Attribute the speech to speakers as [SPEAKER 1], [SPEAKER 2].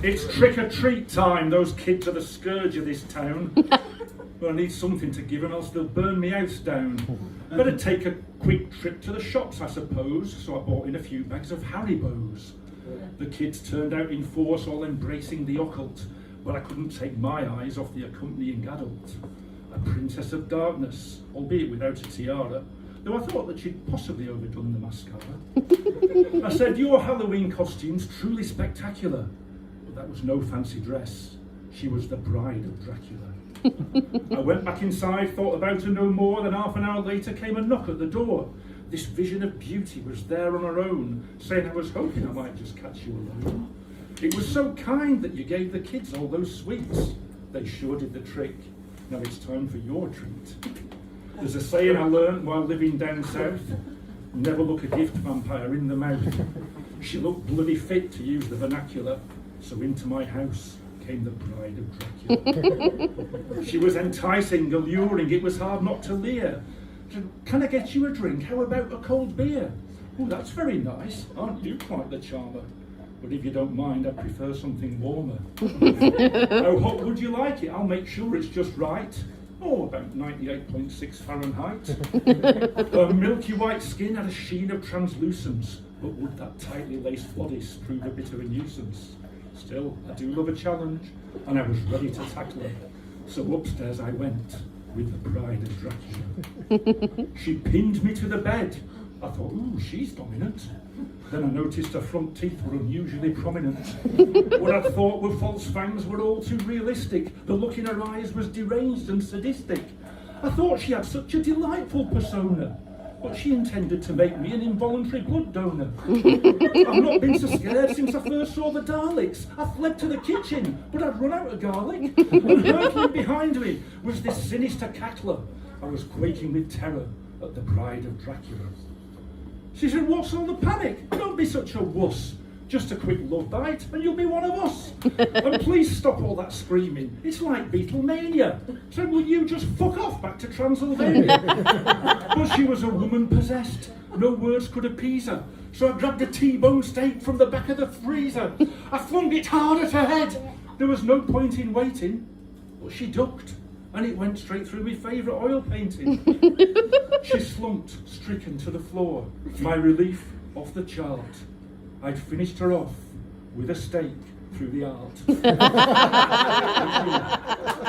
[SPEAKER 1] It's trick-or-treat time. Those kids are the scourge of this town. But I need something to give them, else they'll burn me house down. Better take a quick trip to the shops, I suppose. So I bought in a few bags of Haribo's. The kids turned out in force, all embracing the occult, but I couldn't take my eyes off the accompanying adult. A princess of darkness, albeit without a tiara, though I thought that she'd possibly overdone the mascara. I said, your Halloween costume's truly spectacular. But that was no fancy dress. She was the bride of Dracula. I went back inside, thought about her no more, then half an hour later came a knock at the door. This vision of beauty was there on her own, saying I was hoping I might just catch you alone. It was so kind that you gave the kids all those sweets. They sure did the trick. Now it's time for your treat. There's a saying I learned while living down south. Never look a gift vampire in the mouth. She looked bloody fit, to use the vernacular, so into my house came the bride of Dracula. She was enticing, alluring, it was hard not to leer. Can I get you a drink? How about a cold beer? Oh, that's very nice. Aren't you quite the charmer? But if you don't mind, I'd prefer something warmer. How hot would you like it? I'll make sure it's just right. Oh, about 98.6 Fahrenheit. Her milky white skin had a sheen of translucence, but would that tightly laced bodice prove a bit of a nuisance? Still, I do love a challenge, and I was ready to tackle her. So upstairs I went with the bride of Dracula. She pinned me to the bed. I thought, ooh, she's dominant. Then I noticed her front teeth were unusually prominent. What I thought were false fangs were all too realistic. The look in her eyes was deranged and sadistic. I thought she had such a delightful persona, but she intended to make me an involuntary blood donor. I've not been so scared since I first saw the Daleks. I fled to the kitchen, but I'd run out of garlic. And hurtling behind me was this sinister cackler. I was quaking with terror at the bride of Dracula. She said, what's all the panic? Don't be such a wuss. Just a quick love bite and you'll be one of us. And please stop all that screaming. It's like Beatlemania. So will you just fuck off back to Transylvania? But she was a woman possessed. No words could appease her. So I grabbed a T-bone steak from the back of the freezer. I flung it hard at her head. There was no point in waiting. But she ducked. And it went straight through my favourite oil painting. She slumped, stricken to the floor. My relief off the chart. I'd finished her off with a stake through the art.